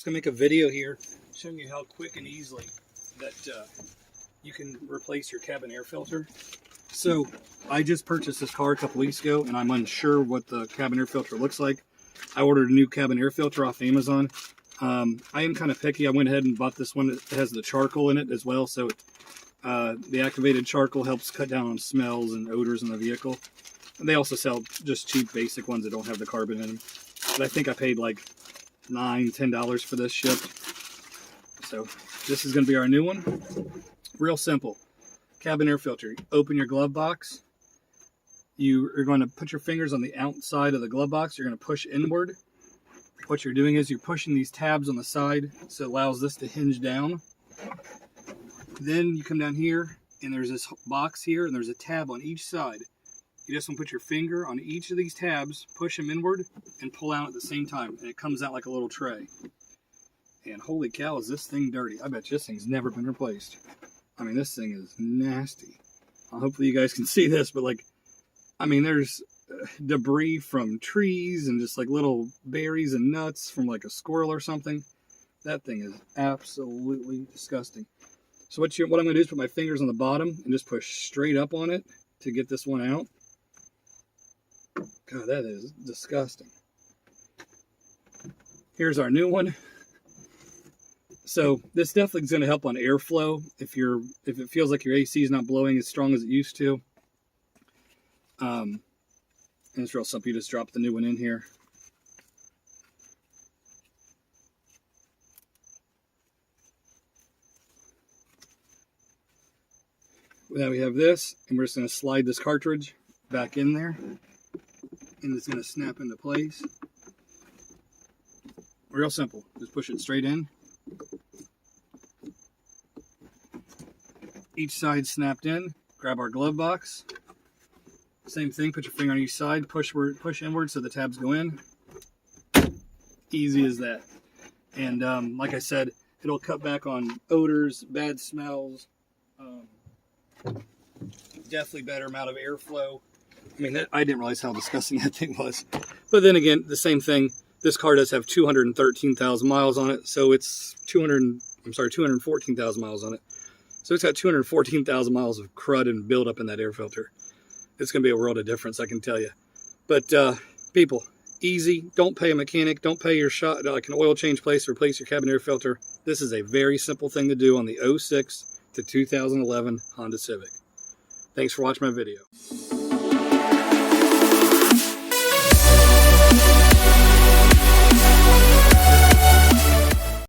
just gonna make a video here showing you how quick and easily that you can replace your cabin air filter. So I just purchased this car a couple weeks ago and I'm unsure what the cabin air filter looks like. I ordered a new cabin air filter off Amazon. I am kind of picky. I went ahead and bought this one that has the charcoal in it as well. So the activated charcoal helps cut down on smells and odors in the vehicle. And they also sell just cheap basic ones that don't have the carbon in them. But I think I paid like $9–10 for this shipped. So this is going to be our new one. Real simple. Cabin air filter. Open your glove box. You are going to put your fingers on the outside of the glove box. You're going to push inward. What you're doing is you're pushing these tabs on the side, so it allows this to hinge down. Then you come down here, and there's this box here, and there's a tab on each side. You just want to put your finger on each of these tabs, push them inward, and pull out at the same time, and it comes out like a little tray. And holy cow, is this thing dirty. I bet this thing's never been replaced. I mean, this thing is nasty. Hopefully you guys can see this, but like, I mean, there's debris from trees and just like little berries and nuts from like a squirrel or something. That thing is absolutely disgusting. So what I'm going to do is put my fingers on the bottom and just push straight up on it to get this one out. God, that is disgusting. Here's our new one. So this definitely is going to help on airflow if it feels like your AC is not blowing as strong as it used to. And it's real simple. You just drop the new one in here. Now we have this, and we're just going to slide this cartridge back in there, and it's going to snap into place. Real simple. Just push it straight in. Each side snapped in. Grab our glove box. Same thing, put your finger on each side, push inward so the tabs go in. Easy as that. And like I said, it'll cut back on odors, bad smells. Definitely better amount of airflow. I mean, I didn't realize how disgusting that thing was. But then again, the same thing. This car does have 213,000 miles on it, so it's 214,000 miles on it. So it's got 214,000 miles of crud and buildup in that air filter. It's going to be a world of difference, I can tell you. But people, easy. Don't pay a mechanic. Don't pay your like an oil change place to replace your cabin air filter. This is a very simple thing to do on the 06 to 2011 Honda Civic. Thanks for watching my video.